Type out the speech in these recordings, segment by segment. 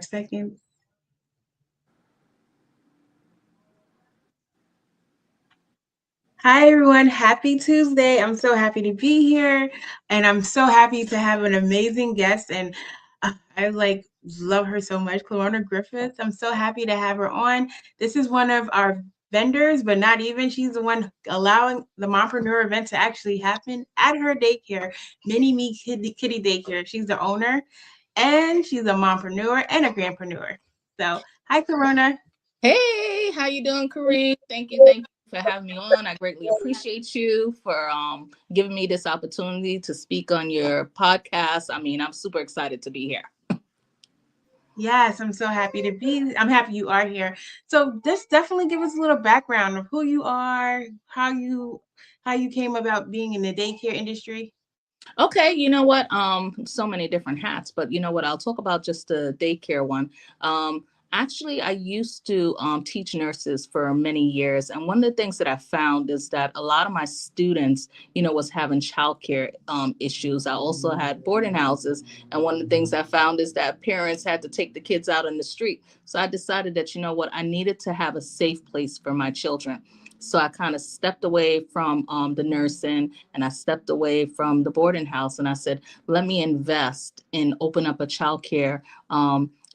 Seconds. Hi everyone, happy Tuesday. I'm so happy to be here and I'm so happy to have an amazing guest and I love her so much, Clariona Griffith. I'm so happy to have her on. This is one of our vendors, but not even. She's the one allowing the mompreneur event to actually happen at her daycare, MiniMe Kiddy Daycare. She's the owner and she's a mompreneur and a grandpreneur. So, hi Clariona. Hey, how you doing, Kareem? Thank you for having me on. I greatly appreciate you for giving me this opportunity to speak on your podcast. I mean, I'm super excited to be here. Yes, I'm so happy to be. I'm happy you are here. So just definitely give us a little background of who you are, how you came about being in the daycare industry. Okay, you know what? So many different hats, but you know what? I'll talk about just the daycare one. Actually, I used to teach nurses for many years, and one of the things that I found is that a lot of my students, was having childcare issues. I also had boarding houses, and one of the things I found is that parents had to take the kids out in the street. So I decided that I needed to have a safe place for my children. So I kind of stepped away from the nursing and I stepped away from the boarding house and I said, let me invest in open up a childcare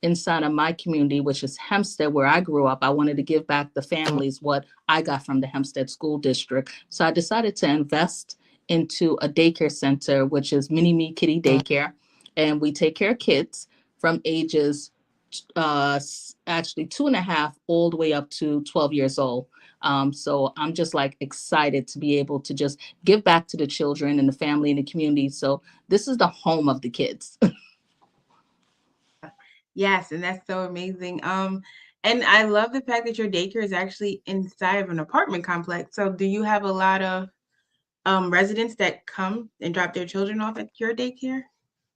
inside of my community, which is Hempstead, where I grew up. I wanted to give back the families what I got from the Hempstead School District. So I decided to invest into a daycare center, which is MiniMe Kiddy Daycare. And we take care of kids from ages uh, actually 2.5 all the way up to 12 years old. So I'm just like excited to be able to just give back to the children and the family and the community. So this is the home of the kids. Yes, and that's so amazing. And I love the fact that your daycare is actually inside of an apartment complex. So do you have a lot of residents that come and drop their children off at your daycare?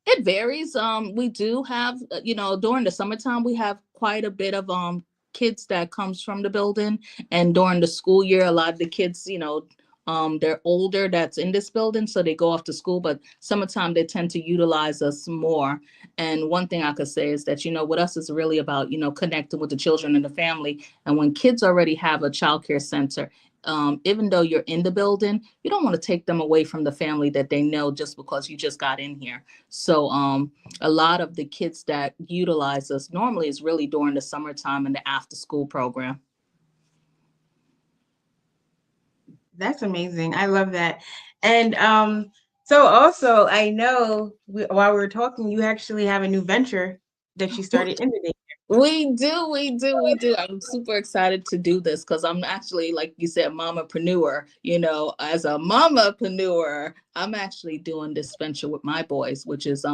It varies. We do have, during the summertime, we have quite a bit of kids that comes from the building, and during the school year, a lot of the kids, they're older that's in this building, so they go off to school. But summertime, they tend to utilize us more. And one thing I could say is that with us, it's really about connecting with the children and the family. And when kids already have a child care center, even though you're in the building, you don't want to take them away from the family that they know just because you just got in here. So a lot of the kids that utilize us normally is really during the summertime and the after school program. That's amazing. I love that. And so also I know while we were talking, you actually have a new venture that you started in the day. We do. I'm super excited to do this because I'm actually, like you said, mamapreneur. As a mamapreneur, I'm actually doing this venture with my boys, which is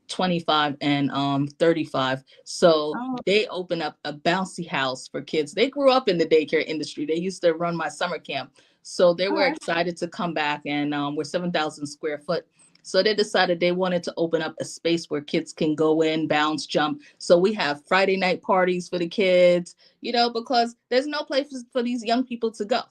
25 and 35. So Oh, they open up a bouncy house for kids. They grew up in the daycare industry. They used to run my summer camp. So they all were right. excited to come back, and we're 7,000 square foot. So they decided they wanted to open up a space where kids can go in, bounce, jump. So we have Friday night parties for the kids, because there's no place for these young people to go.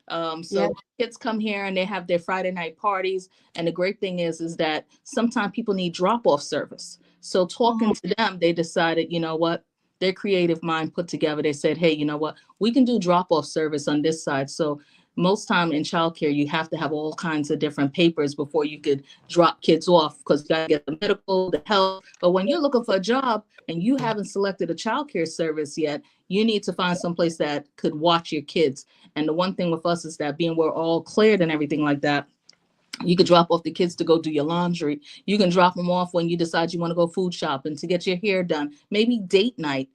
Yeah. So kids come here and they have their Friday night parties. And the great thing is that sometimes people need drop off service. So talking Mhm. to them, they decided, their creative mind put together. They said, hey, you know what? We can do drop off service on this side. So most time in childcare, you have to have all kinds of different papers before you could drop kids off because you got to get the medical, the health. But when you're looking for a job and you haven't selected a childcare service yet, you need to find someplace that could watch your kids. And the one thing with us is that being we're all cleared and everything like that, you could drop off the kids to go do your laundry. You can drop them off when you decide you want to go food shopping, to get your hair done, maybe date night.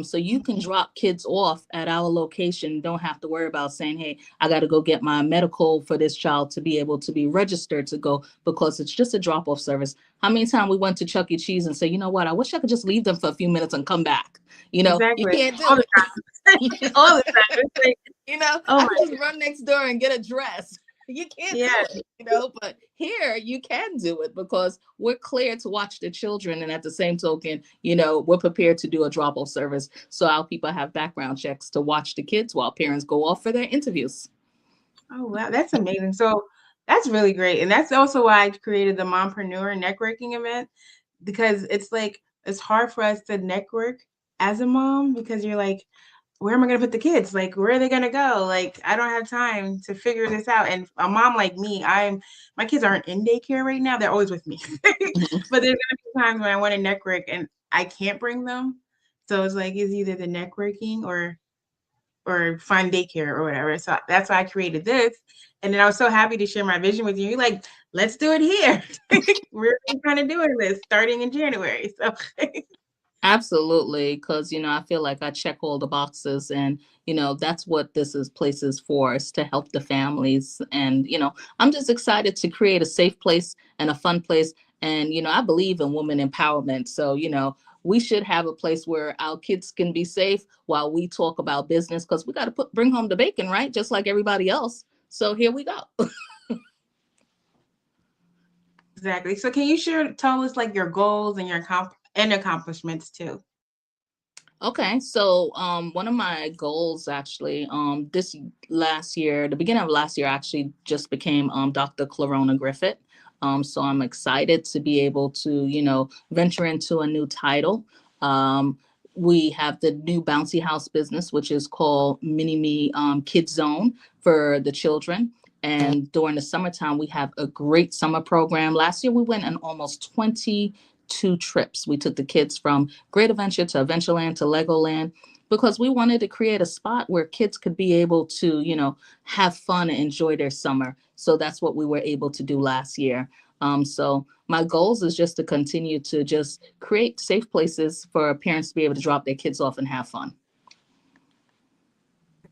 So you can drop kids off at our location. Don't have to worry about saying, hey, I got to go get my medical for this child to be able to be registered to go, because it's just a drop off service. How many times we went to Chuck E. Cheese and say, you know what, I wish I could just leave them for a few minutes and come back. You Exactly. can't All do the it. time. All the time. It's like, oh I my could just run next door and get a dress. You can't do yeah. it, but here you can do it because we're clear to watch the children. And at the same token, we're prepared to do a drop off service. So our people have background checks to watch the kids while parents go off for their interviews. Oh wow, that's amazing. So that's really great. And that's also why I created the Mompreneur networking event because it's like it's hard for us to network as a mom because you're like, where am I gonna put the kids? Like, where are they gonna go? Like, I don't have time to figure this out. And a mom like me, my kids aren't in daycare right now. They're always with me. But there's gonna be times when I want to network and I can't bring them. So it's like it's either the networking or find daycare or whatever. So that's why I created this. And then I was so happy to share my vision with you. You're like, let's do it here. We're kind of doing this starting in January. So Absolutely, because I feel like I check all the boxes, and that's what this is places for, is to help the families. And I'm just excited to create a safe place and a fun place. And I believe in women empowerment, so we should have a place where our kids can be safe while we talk about business, because we got to bring home the bacon, right? Just like everybody else. So here we go. exactly. So can you tell us like your goals and your and accomplishments too? Okay, so one of my goals actually, this last year, the beginning of last year, I actually just became Dr. Clariona Griffith. So I'm excited to be able to, venture into a new title. Um, we have the new bouncy house business, which is called MiniMe Kids Zone for the children. And during the summertime, we have a great summer program. Last year, we went on almost 22 trips. We took the kids from Great Adventure to Adventureland to Legoland, because we wanted to create a spot where kids could be able to, have fun and enjoy their summer. So that's what we were able to do last year. So my goals is just to continue to just create safe places for parents to be able to drop their kids off and have fun.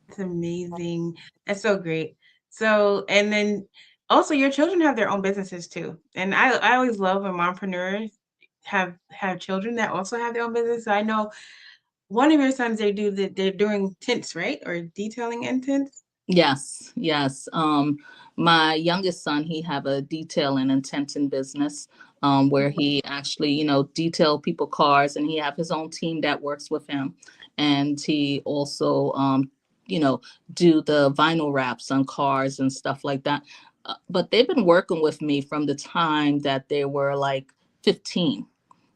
That's amazing. That's so great. So, and then also your children have their own businesses too. And I always love when mompreneurs have children that also have their own business. So I know one of your sons they're doing tints, right? Or detailing and tints. Yes, yes. My youngest son, he have a detailing and tinting business, where he actually, detail people cars, and he have his own team that works with him, and he also, you know, do the vinyl wraps on cars and stuff like that. But they've been working with me from the time that they were like 15.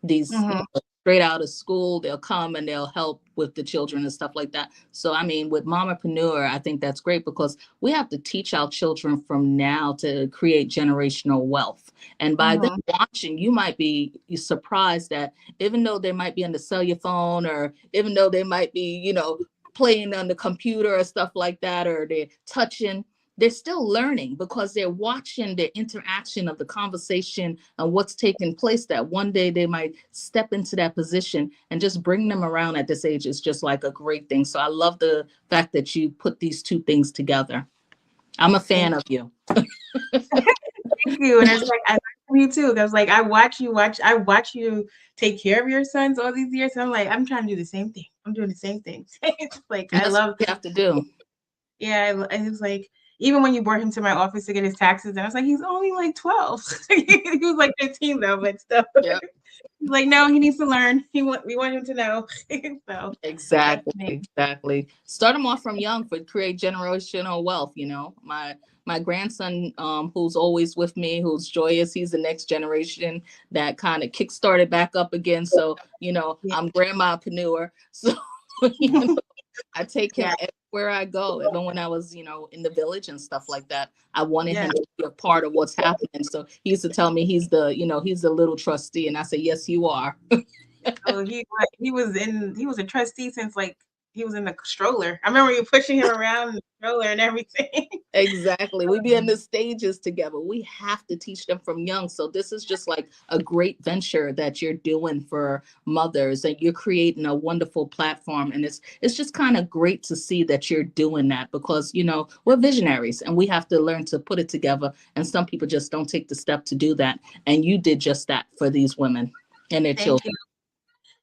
These, Mm-hmm. straight out of school, they'll come and they'll help with the children and stuff like that. So I mean, with Mompreneur, I think that's great, because we have to teach our children from now to create generational wealth. And by them Mm-hmm. watching, you might be surprised that even though they might be on the cellular phone, or even though they might be, playing on the computer or stuff like that, or they're touching, they're still learning, because they're watching the interaction of the conversation and what's taking place, that one day they might step into that position. And just bring them around at this age is just like a great thing. So I love the fact that you put these two things together. I'm a fan Thank, of you. thank you. And it's like I like you too. Because like I watch you take care of your sons all these years. And I'm like, I'm trying to do the same thing. I'm doing the same thing. It's like And I that's what love we have to do. yeah, it was like even when you brought him to my office to get his taxes, and I was like, he's only like 12. He was like 15 though, but still. Yeah, He's like, no, he needs to learn. We want him to know. So that's exactly, me. exactly. Start them off from young for create generational wealth. My grandson, who's always with me, who's joyous, he's the next generation that kind of kick-started back up again. So Yeah. I'm grandmapreneur. So you I take him Yeah. everywhere I go, even when I was, in the village and stuff like that. I wanted Yeah. him to be a part of what's happening. So he used to tell me he's the little trustee. And I said, yes, you are. Oh, he was a trustee since like he was in the stroller. I remember you pushing him around in the stroller and everything. Exactly. We be in the stages together. We have to teach them from young. So this is just like a great venture that you're doing for mothers, and you're creating a wonderful platform. And it's just kind of great to see that you're doing that, because we're visionaries and we have to learn to put it together. And some people just don't take the step to do that. And you did just that for these women and their Thank you. children.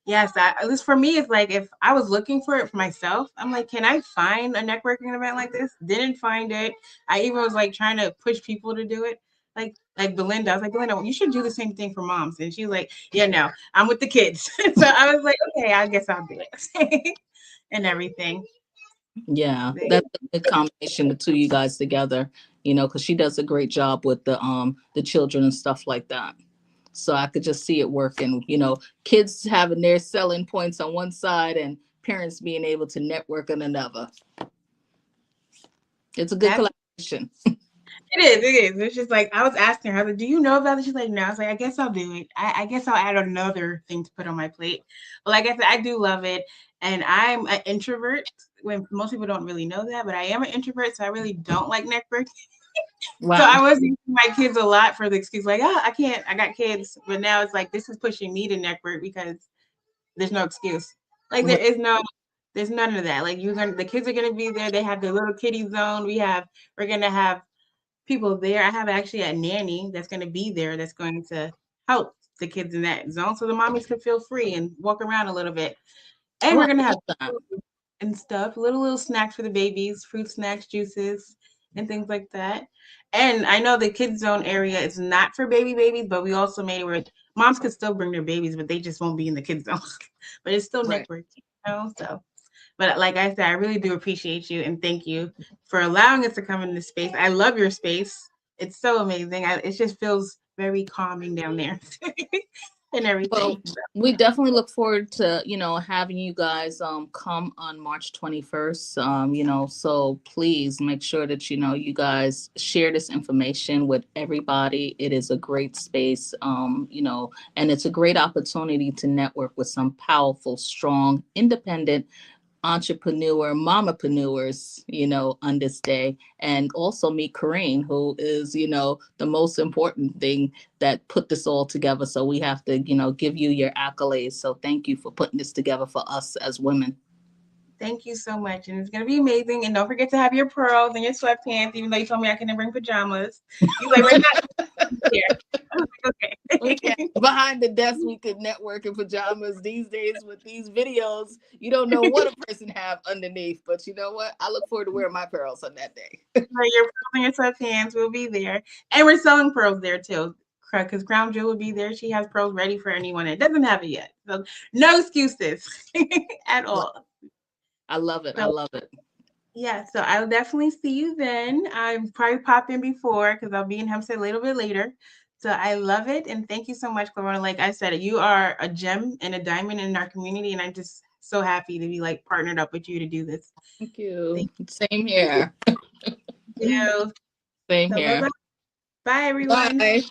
Yes, at least for me, it's like if I was looking for it for myself, I'm like, can I find a networking event like this? Didn't find it. I even was like trying to push people to do it. Like Belinda, I was like, Belinda, you should do the same thing for moms. And she's like, yeah, no, I'm with the kids. So I was like, okay, I guess I'll do it and everything. Yeah, that's a good combination, the two of you guys together, because she does a great job with the children and stuff like that. So I could just see it working, kids having their selling points on one side and parents being able to network on another. It's a good That's collaboration. it is. It's just like I was asking her, I was like, "Do you know about this?" She's like, "No." I was like, "I guess I'll do it. I guess I'll add another thing to put on my plate." But like I said, I do love it, and I'm an introvert. When most people don't really know that, but I am an introvert, so I really don't like networking. So Wow. I was using my kids a lot for the excuse, like, "Oh, I can't. I got kids." But now it's like this is pushing me to network because there's no excuse. Like Right. there's none of that. Like the kids are gonna be there. They have their little kiddie zone. We're gonna have people there. I have actually a nanny that's going to be there that's going to help the kids in that zone so the mommies can feel free and walk around a little bit. And Oh, we're I going to have love that. food and stuff, little snacks for the babies, fruit snacks, juices, and things like that. And I know the kids zone area is not for babies, but we also made it where moms could still bring their babies, but they just won't be in the kids zone. But it's still Right. networking, so but like I said, I really do appreciate you and thank you for allowing us to come in this space. I love your space. It's so amazing. It just feels very calming down there and everything. Well, we definitely look forward to, having you guys come on March 21st. So please make sure that you guys share this information with everybody. It is a great space, and it's a great opportunity to network with some powerful, strong, independent entrepreneur mamapreneurs on this day, and also meet Corrine, who is the most important thing that put this all together. So we have to give you your accolades. So thank you for putting this together for us as women. Thank you so much. And it's going to be amazing. And don't forget to have your pearls and your sweatpants, even though you told me I couldn't bring pajamas. You like, we're not here. I was like, We can okay. behind the desk we could network in pajamas these days with these videos. You don't know what a person have underneath, but you know what, I look forward to wearing my pearls on that day. Your pearls and your sweatpants will be there. And we're selling pearls there too. Because Crown Jewel will be there. She has pearls ready for anyone that doesn't have it yet. So no excuses at all. I love it. I So love it. yeah, so I'll definitely see you then. I'll probably pop in before because I'll be in Hempstead a little bit later. So I love it. And thank you so much, Clariona. Like I said, you are a gem and a diamond in our community. And I'm just so happy to be like partnered up with you to do this. Thank you. Thank Same here. you. Same So bye here. bye. Bye everyone. Bye.